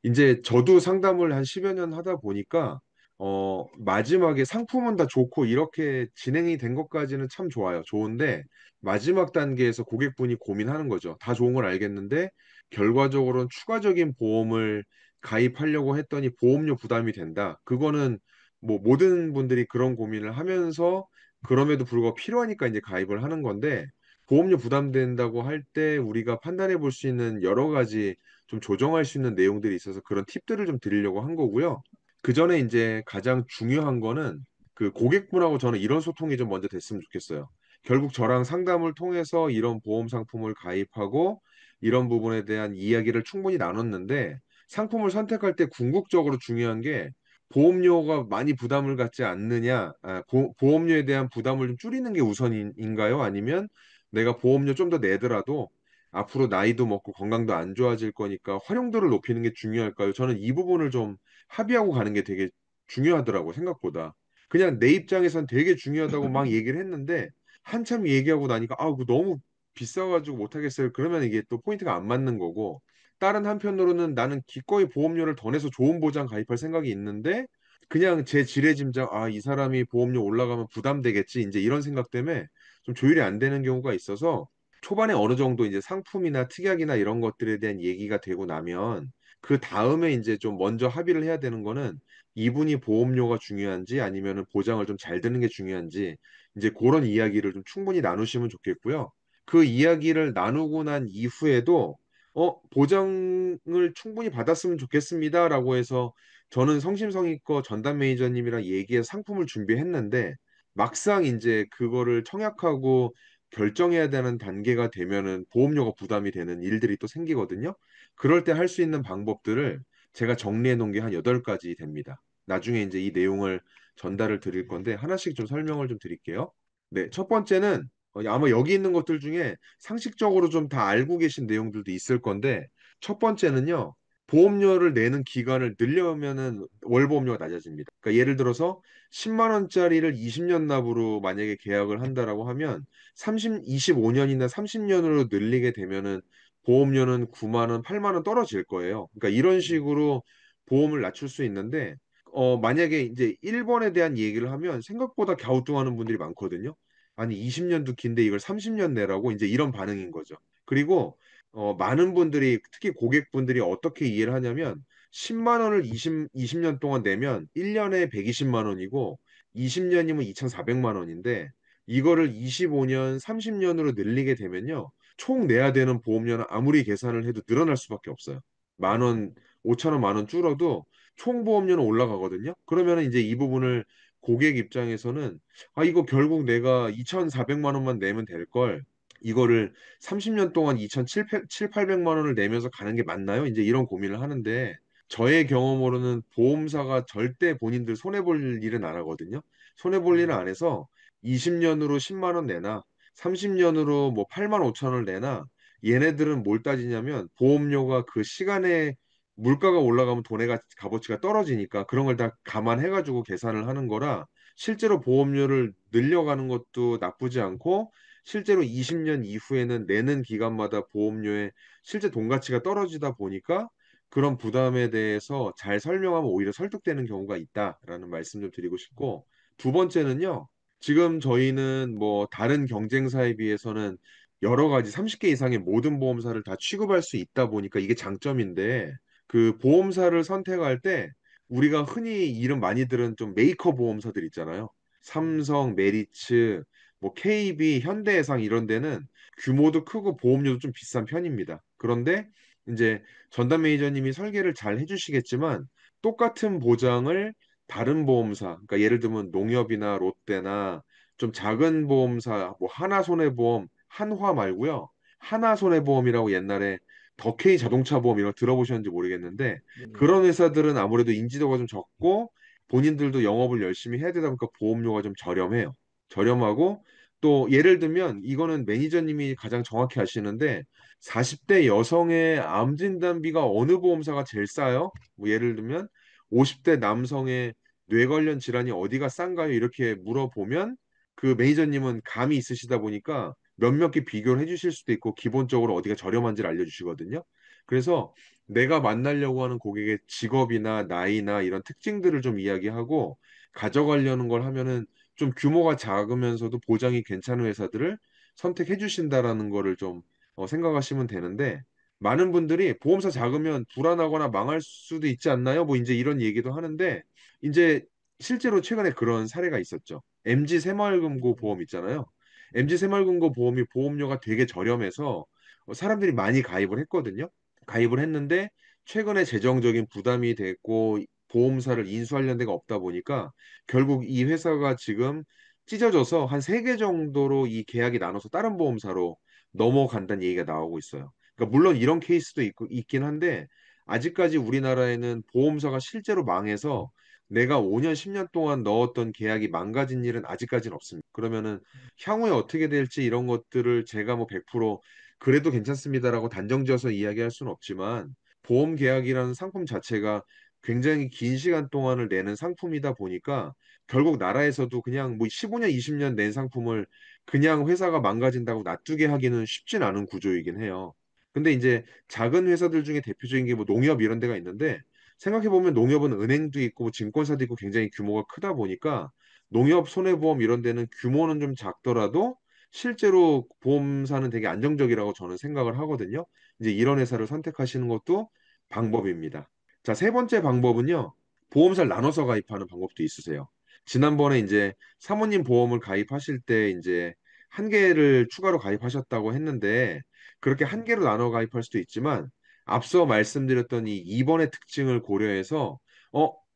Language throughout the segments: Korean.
이제 저도 상담을 한 10여 년 하다 보니까 마지막에 상품은 다 좋고 이렇게 진행이 된 것까지는 참 좋아요. 좋은데 마지막 단계에서 고객분이 고민하는 거죠. 다 좋은 걸 알겠는데 결과적으로는 추가적인 보험을 가입하려고 했더니 보험료 부담이 된다. 그거는 뭐 모든 분들이 그런 고민을 하면서 그럼에도 불구하고 필요하니까 이제 가입을 하는 건데 보험료 부담된다고 할 때 우리가 판단해 볼 수 있는 여러 가지 좀 조정할 수 있는 내용들이 있어서 그런 팁들을 좀 드리려고 한 거고요. 그 전에 이제 가장 중요한 거는 그 고객분하고 저는 이런 소통이 좀 먼저 됐으면 좋겠어요. 결국 저랑 상담을 통해서 이런 보험 상품을 가입하고 이런 부분에 대한 이야기를 충분히 나눴는데 상품을 선택할 때 궁극적으로 중요한 게 보험료가 많이 부담을 갖지 않느냐, 보험료에 대한 부담을 좀 줄이는 게 우선인가요? 아니면 내가 보험료 좀 더 내더라도 앞으로 나이도 먹고 건강도 안 좋아질 거니까 활용도를 높이는 게 중요할까요? 저는 이 부분을 좀 합의하고 가는 게 되게 중요하더라고, 생각보다. 그냥 내 입장에선 되게 중요하다고 막 얘기를 했는데 한참 얘기하고 나니까 그거 너무 비싸가지고 못하겠어요. 그러면 이게 또 포인트가 안 맞는 거고 다른 한편으로는 나는 기꺼이 보험료를 더 내서 좋은 보장 가입할 생각이 있는데 그냥 제 지레짐작 이 사람이 보험료 올라가면 부담되겠지 이제 이런 생각 때문에 좀 조율이 안 되는 경우가 있어서 초반에 어느 정도 이제 상품이나 특약이나 이런 것들에 대한 얘기가 되고 나면 그 다음에 이제 좀 먼저 합의를 해야 되는 거는 이분이 보험료가 중요한지 아니면은 보장을 좀 잘 드는 게 중요한지 이제 그런 이야기를 좀 충분히 나누시면 좋겠고요. 그 이야기를 나누고 난 이후에도 보장을 충분히 받았으면 좋겠습니다라고 해서 저는 성심성의껏 전담 매니저님이랑 얘기해서 상품을 준비했는데 막상 이제 그거를 청약하고 결정해야 되는 단계가 되면은 보험료가 부담이 되는 일들이 또 생기거든요. 그럴 때 할 수 있는 방법들을 제가 정리해 놓은 게 한 8가지 됩니다. 나중에 이제 이 내용을 전달을 드릴 건데 하나씩 좀 설명을 좀 드릴게요. 네, 첫 번째는 아마 여기 있는 것들 중에 상식적으로 좀 다 알고 계신 내용들도 있을 건데 첫 번째는요. 보험료를 내는 기간을 늘려면은 월보험료가 낮아집니다. 그러니까 예를 들어서 10만 원짜리를 20년 납으로 만약에 계약을 한다라고 하면 25년이나 30년으로 늘리게 되면은 보험료는 9만 원, 8만 원 떨어질 거예요. 그러니까 이런 식으로 보험을 낮출 수 있는데 만약에 이제 1번에 대한 얘기를 하면 생각보다 갸우뚱하는 분들이 많거든요. 아니 20년도 긴데 이걸 30년 내라고 이제 이런 반응인 거죠. 그리고 많은 분들이 특히 고객분들이 어떻게 이해를 하냐면 10만 원을 20년 동안 내면 1년에 120만 원이고 20년이면 2,400만 원인데 이거를 25년, 30년으로 늘리게 되면요. 총 내야 되는 보험료는 아무리 계산을 해도 늘어날 수밖에 없어요. 만 원, 5천 원, 만 원 줄어도 총 보험료는 올라가거든요. 그러면 이제 이 부분을 고객 입장에서는 이거 결국 내가 2,400만 원만 내면 될 걸. 이거를 30년 동안 2,700, 800만 원을 내면서 가는 게 맞나요? 이제 이런 고민을 하는데 저의 경험으로는 보험사가 절대 본인들 손해볼 일은 안 하거든요. 손해볼 일은 안 해서 20년으로 10만 원 내나 30년으로 뭐 8만 5천 원을 내나 얘네들은 뭘 따지냐면 보험료가 그 시간에 물가가 올라가면 돈의 값어치가 떨어지니까 그런 걸 다 감안해가지고 계산을 하는 거라 실제로 보험료를 늘려가는 것도 나쁘지 않고 실제로 20년 이후에는 내는 기간마다 보험료의 실제 돈 가치가 떨어지다 보니까 그런 부담에 대해서 잘 설명하면 오히려 설득되는 경우가 있다라는 말씀 좀 드리고 싶고 두 번째는요. 지금 저희는 뭐 다른 경쟁사에 비해서는 여러 가지 30개 이상의 모든 보험사를 다 취급할 수 있다 보니까 이게 장점인데 그 보험사를 선택할 때 우리가 흔히 이름 많이 들은 좀 메이커 보험사들 있잖아요. 삼성, 메리츠, 뭐 KB, 현대해상 이런 데는 규모도 크고 보험료도 좀 비싼 편입니다. 그런데 이제 전담 매니저님이 설계를 잘 해주시겠지만 똑같은 보장을 다른 보험사, 그러니까 예를 들면 농협이나 롯데나 좀 작은 보험사, 뭐 하나손해보험, 한화 말고요. 하나손해보험이라고 옛날에 덕케이 자동차 보험 이런 거 들어보셨는지 모르겠는데 네네. 그런 회사들은 아무래도 인지도가 좀 적고 본인들도 영업을 열심히 해야 되다 보니까 보험료가 좀 저렴해요. 저렴하고 또 예를 들면 이거는 매니저님이 가장 정확히 아시는데 40대 여성의 암 진단비가 어느 보험사가 제일 싸요? 뭐 예를 들면 50대 남성의 뇌 관련 질환이 어디가 싼가요? 이렇게 물어보면 그 매니저님은 감이 있으시다 보니까 몇몇 개 비교를 해주실 수도 있고 기본적으로 어디가 저렴한지를 알려주시거든요. 그래서 내가 만나려고 하는 고객의 직업이나 나이나 이런 특징들을 좀 이야기하고 가져가려는 걸 하면은 좀 규모가 작으면서도 보장이 괜찮은 회사들을 선택해 주신다라는 거를 좀 생각하시면 되는데 많은 분들이 보험사 작으면 불안하거나 망할 수도 있지 않나요? 뭐 이제 이런 얘기도 하는데 이제 실제로 최근에 그런 사례가 있었죠. MG 새마을금고 보험 있잖아요. MG 새마을금고 보험이 보험료가 되게 저렴해서 사람들이 많이 가입을 했거든요. 가입을 했는데 최근에 재정적인 부담이 됐고 보험사를 인수하려는 데가 없다 보니까 결국 이 회사가 지금 찢어져서 한 세 개 정도로 이 계약이 나눠서 다른 보험사로 넘어간다는 얘기가 나오고 있어요. 그러니까 물론 이런 케이스도 있긴 한데 아직까지 우리나라에는 보험사가 실제로 망해서 내가 5년, 10년 동안 넣었던 계약이 망가진 일은 아직까지는 없습니다. 그러면은 향후에 어떻게 될지 이런 것들을 제가 뭐 100% 그래도 괜찮습니다라고 단정지어서 이야기할 수는 없지만 보험 계약이라는 상품 자체가 굉장히 긴 시간 동안을 내는 상품이다 보니까 결국 나라에서도 그냥 뭐 15년, 20년 낸 상품을 그냥 회사가 망가진다고 놔두게 하기는 쉽진 않은 구조이긴 해요. 근데 이제 작은 회사들 중에 대표적인 게 뭐 농협 이런 데가 있는데 생각해보면 농협은 은행도 있고 뭐 증권사도 있고 굉장히 규모가 크다 보니까 농협, 손해보험 이런 데는 규모는 좀 작더라도 실제로 보험사는 되게 안정적이라고 저는 생각을 하거든요. 이제 이런 회사를 선택하시는 것도 방법입니다. 자, 세 번째 방법은요. 보험사를 나눠서 가입하는 방법도 있으세요. 지난번에 이제 사모님 보험을 가입하실 때 이제 한 개를 추가로 가입하셨다고 했는데 그렇게 한 개로 나눠 가입할 수도 있지만 앞서 말씀드렸던 이 2번의 특징을 고려해서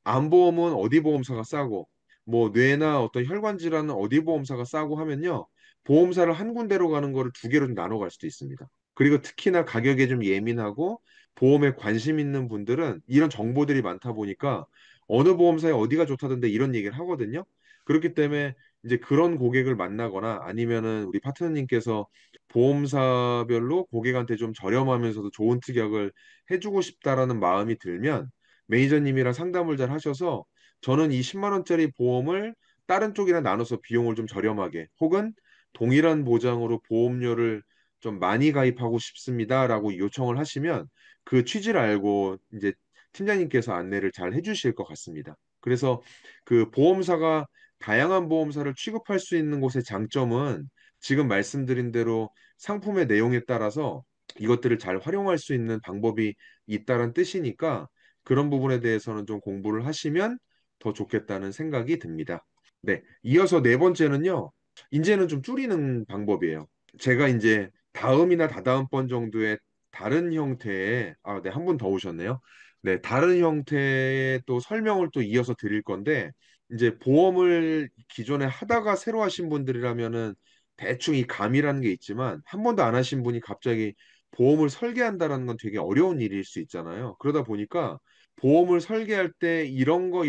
암보험은 어디 보험사가 싸고 뭐 뇌나 어떤 혈관 질환은 어디 보험사가 싸고 하면요. 보험사를 한 군데로 가는 거를 두 개로 좀 나눠 갈 수도 있습니다. 그리고 특히나 가격에 좀 예민하고 보험에 관심 있는 분들은 이런 정보들이 많다 보니까 어느 보험사에 어디가 좋다던데 이런 얘기를 하거든요. 그렇기 때문에 이제 그런 고객을 만나거나 아니면은 우리 파트너님께서 보험사별로 고객한테 좀 저렴하면서도 좋은 특약을 해주고 싶다라는 마음이 들면 매니저님이랑 상담을 잘 하셔서 저는 이 10만 원짜리 보험을 다른 쪽이랑 나눠서 비용을 좀 저렴하게 혹은 동일한 보장으로 보험료를 좀 많이 가입하고 싶습니다라고 요청을 하시면 그 취지를 알고 이제 팀장님께서 안내를 잘 해주실 것 같습니다. 그래서 그 보험사가 다양한 보험사를 취급할 수 있는 곳의 장점은 지금 말씀드린 대로 상품의 내용에 따라서 이것들을 잘 활용할 수 있는 방법이 있다는 뜻이니까 그런 부분에 대해서는 좀 공부를 하시면 더 좋겠다는 생각이 듭니다. 네, 이어서 네 번째는요. 이제는 좀 줄이는 방법이에요. 제가 이제 다음이나 다다음번 정도의 다른 형태의 네, 한 분 더 오셨네요. 네, 다른 형태의 또 설명을 또 이어서 드릴 건데 이제 보험을 기존에 하다가 새로 하신 분들이라면은 대충 이 감이라는 게 있지만 한 번도 안 하신 분이 갑자기 보험을 설계한다라는 건 되게 어려운 일일 수 있잖아요. 그러다 보니까 보험을 설계할 때 이런 거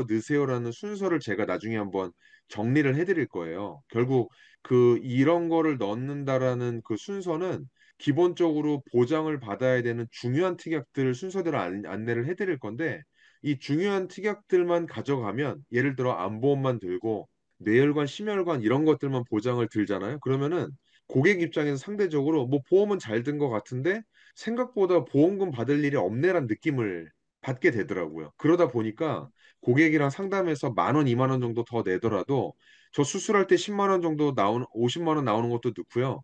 넣으세요라는 순서를 제가 나중에 한번 정리를 해드릴 거예요. 결국 그 이런 거를 넣는다라는 그 순서는 기본적으로 보장을 받아야 되는 중요한 특약들 순서대로 안내를 해드릴 건데 이 중요한 특약들만 가져가면 예를 들어 암보험만 들고 뇌혈관, 심혈관 이런 것들만 보장을 들잖아요. 그러면은 고객 입장에서 상대적으로 뭐 보험은 잘 든 것 같은데 생각보다 보험금 받을 일이 없네란 느낌을 받게 되더라고요. 그러다 보니까 고객이랑 상담해서 만 원, 2만 원 정도 더 내더라도 저 수술할 때 10만 원 정도 나오는 50만 원 나오는 것도 넣고요.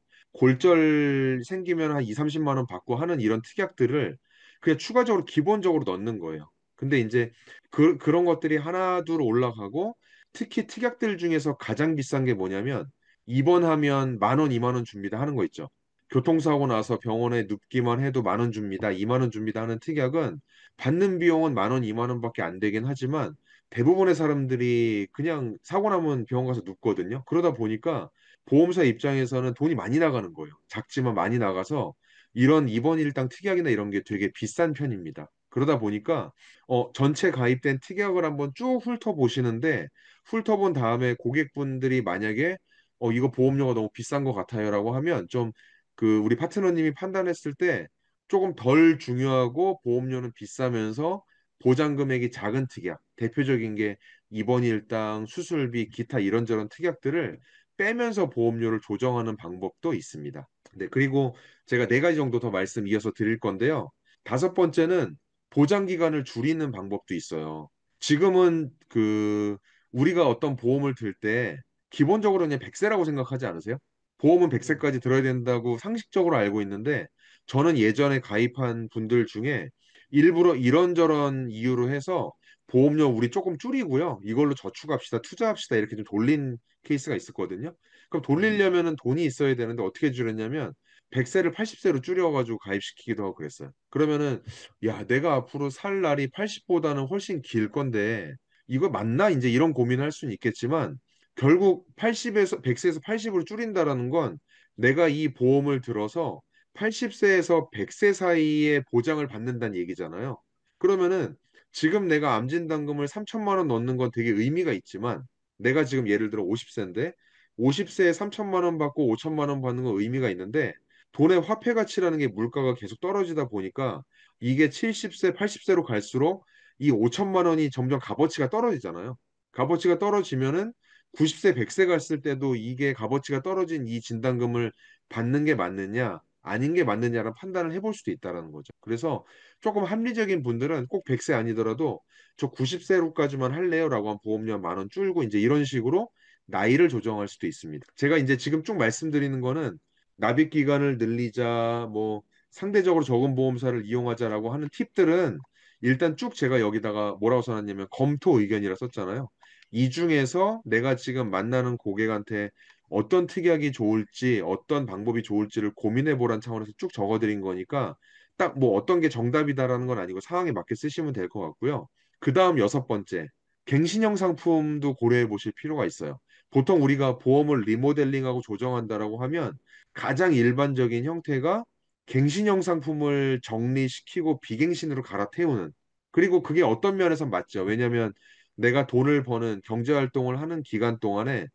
골절 생기면 한 2, 30만 원 받고 하는 이런 특약들을 그냥 추가적으로 기본적으로 넣는 거예요. 근데 이제 그런 것들이 하나둘 올라가고 특히 특약들 중에서 가장 비싼 게 뭐냐면 입원하면 만 원, 2만 원 줍니다 하는 거 있죠. 교통사고 나서 병원에 눕기만 해도 만 원 줍니다, 2만 원 줍니다 하는 특약은 받는 비용은 만 원, 2만 원밖에 안 되긴 하지만 대부분의 사람들이 그냥 사고 나면 병원 가서 눕거든요. 그러다 보니까 보험사 입장에서는 돈이 많이 나가는 거예요. 작지만 많이 나가서 이런 입원 일당 특약이나 이런 게 되게 비싼 편입니다. 그러다 보니까 전체 가입된 특약을 한번 쭉 훑어보시는데 훑어본 다음에 고객분들이 만약에 이거 보험료가 너무 비싼 것 같아요라고 하면 좀 그 우리 파트너님이 판단했을 때 조금 덜 중요하고 보험료는 비싸면서 보장 금액이 작은 특약, 대표적인 게 입원 일당, 수술비, 기타 이런저런 특약들을 빼면서 보험료를 조정하는 방법도 있습니다. 네, 그리고 제가 네 가지 정도 더 말씀 이어서 드릴 건데요. 다섯 번째는 보장 기간을 줄이는 방법도 있어요. 지금은 우리가 어떤 보험을 들 때 기본적으로 그냥 100세라고 생각하지 않으세요? 보험은 네. 100세까지 들어야 된다고 상식적으로 알고 있는데 저는 예전에 가입한 분들 중에 일부러 이런저런 이유로 해서 보험료 우리 조금 줄이고요. 이걸로 저축합시다, 투자합시다 이렇게 좀 돌린 케이스가 있었거든요. 그럼 돌리려면은 돈이 있어야 되는데 어떻게 줄였냐면 100세를 80세로 줄여가지고 가입시키기도 하고 그랬어요. 그러면은 야, 내가 앞으로 살 날이 80보다는 훨씬 길 건데 이거 맞나? 이제 이런 고민을 할 수는 있겠지만 결국 80에서 100세에서 80으로 줄인다라는 건 내가 이 보험을 들어서 80세에서 100세 사이에 보장을 받는다는 얘기잖아요. 그러면은 지금 내가 암진단금을 3천만 원 넣는 건 되게 의미가 있지만 내가 지금 예를 들어 50세인데 50세에 3천만 원 받고 5천만 원 받는 건 의미가 있는데 돈의 화폐 가치라는 게 물가가 계속 떨어지다 보니까 이게 70세, 80세로 갈수록 이 5천만 원이 점점 값어치가 떨어지잖아요. 값어치가 떨어지면은 90세, 100세 갔을 때도 이게 값어치가 떨어진 이 진단금을 받는 게 맞느냐, 아닌 게 맞느냐라는 판단을 해볼 수도 있다라는 거죠. 그래서 조금 합리적인 분들은 꼭 100세 아니더라도 저 90세로까지만 할래요라고 한 보험료 한 10,000원 줄고 이제 이런 식으로 나이를 조정할 수도 있습니다. 제가 이제 지금 쭉 말씀드리는 거는 납입 기간을 늘리자, 뭐 상대적으로 적은 보험사를 이용하자라고 하는 팁들은 일단 쭉 제가 여기다가 뭐라고 써놨냐면 검토 의견이라 썼잖아요. 이 중에서 내가 지금 만나는 고객한테 어떤 특약이 좋을지, 어떤 방법이 좋을지를 고민해 보란 차원에서 쭉 적어드린 거니까 딱 뭐 어떤 게 정답이다라는 건 아니고 상황에 맞게 쓰시면 될 것 같고요. 그 다음 여섯 번째, 갱신형 상품도 고려해 보실 필요가 있어요. 보통 우리가 보험을 리모델링하고 조정한다라고 하면 가장 일반적인 형태가 갱신형 상품을 정리시키고 비갱신으로 갈아태우는. 그리고 그게 어떤 면에서 맞죠. 왜냐하면 내가 돈을 버는 경제 활동을 하는 기간 동안에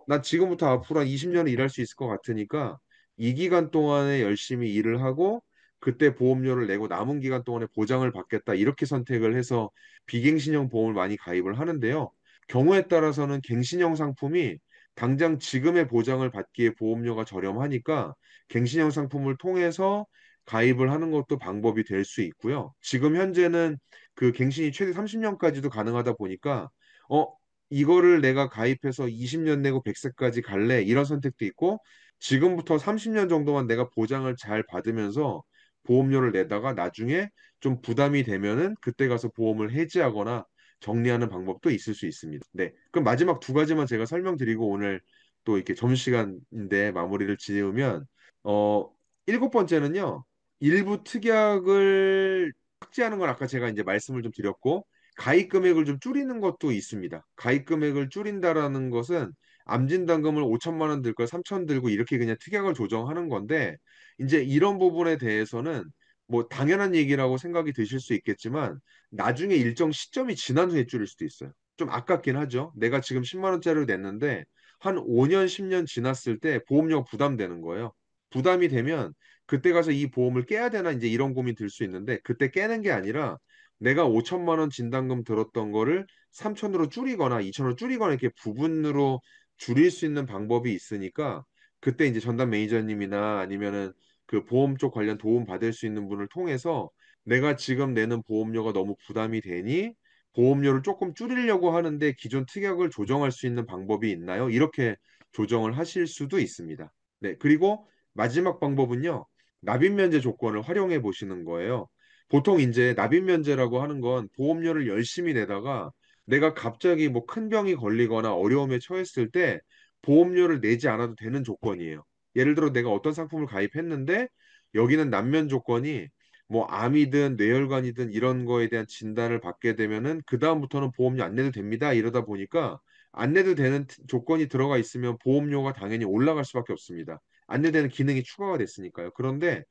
나 지금부터 앞으로 한 20년을 일할 수 있을 것 같으니까 이 기간 동안에 열심히 일을 하고 그때 보험료를 내고 남은 기간 동안에 보장을 받겠다. 이렇게 선택을 해서 비갱신형 보험을 많이 가입을 하는데요. 경우에 따라서는 갱신형 상품이 당장 지금의 보장을 받기에 보험료가 저렴하니까 갱신형 상품을 통해서 가입을 하는 것도 방법이 될 수 있고요. 지금 현재는 그 갱신이 최대 30년까지도 가능하다 보니까 어 이거를 내가 가입해서 20년 내고 100세까지 갈래 이런 선택도 있고 지금부터 30년 정도만 내가 보장을 잘 받으면서 보험료를 내다가 나중에 좀 부담이 되면은 그때 가서 보험을 해지하거나 정리하는 방법도 있을 수 있습니다. 네. 그럼 마지막 두 가지만 제가 설명드리고 오늘 또 이렇게 점심시간인데 마무리를 지으면 어 일곱 번째는요. 일부 특약을 삭제하는 건 아까 제가 이제 말씀을 좀 드렸고 가입 금액을 좀 줄이는 것도 있습니다. 가입 금액을 줄인다라는 것은 암진단금을 5천만 원 들 걸 3천 들고 이렇게 그냥 특약을 조정하는 건데 이제 이런 부분에 대해서는 뭐 당연한 얘기라고 생각이 드실 수 있겠지만 나중에 일정 시점이 지난 후에 줄일 수도 있어요. 좀 아깝긴 하죠. 내가 지금 10만 원짜리를 냈는데 한 5년, 10년 지났을 때 보험료가 부담되는 거예요. 부담이 되면 그때 가서 이 보험을 깨야 되나 이제 이런 고민 들 수 있는데 그때 깨는 게 아니라 내가 5천만 원 진단금 들었던 거를 3천으로 줄이거나 2천으로 줄이거나 이렇게 부분으로 줄일 수 있는 방법이 있으니까 그때 이제 전담 매니저님이나 아니면은 그 보험 쪽 관련 도움 받을 수 있는 분을 통해서 내가 지금 내는 보험료가 너무 부담이 되니 보험료를 조금 줄이려고 하는데 기존 특약을 조정할 수 있는 방법이 있나요? 이렇게 조정을 하실 수도 있습니다. 네, 그리고 마지막 방법은요. 납입 면제 조건을 활용해 보시는 거예요. 보통 이제 납입 면제라고 하는 건 보험료를 열심히 내다가 내가 갑자기 뭐 큰 병이 걸리거나 어려움에 처했을 때 보험료를 내지 않아도 되는 조건이에요. 예를 들어 내가 어떤 상품을 가입했는데 여기는 남면 조건이 뭐 암이든 뇌혈관이든 이런 거에 대한 진단을 받게 되면은 그다음부터는 보험료 안 내도 됩니다. 이러다 보니까 안 내도 되는 조건이 들어가 있으면 보험료가 당연히 올라갈 수밖에 없습니다. 안 내도 되는 기능이 추가가 됐으니까요. 그런데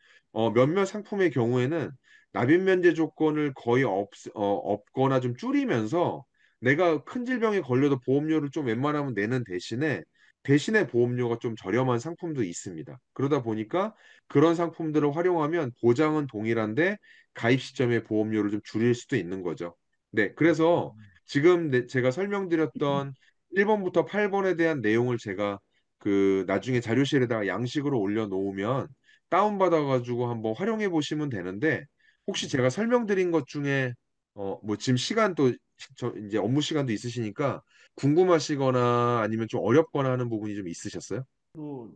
몇몇 상품의 경우에는 납입 면제 조건을 거의 없거나 좀 줄이면서 내가 큰 질병에 걸려도 보험료를 좀 웬만하면 내는 대신에 보험료가 좀 저렴한 상품도 있습니다. 그러다 보니까 그런 상품들을 활용하면 보장은 동일한데 가입 시점에 보험료를 좀 줄일 수도 있는 거죠. 네, 그래서 지금 제가 설명드렸던 1번부터 8번에 대한 내용을 제가 그 나중에 자료실에다가 양식으로 올려놓으면 다운받아가지고 한번 활용해 보시면 되는데 혹시 제가 설명드린 것 중에 뭐 지금 시간도 이제 업무 시간도 있으시니까 궁금하시거나 아니면 좀 어렵거나 하는 부분이 좀 있으셨어요? 또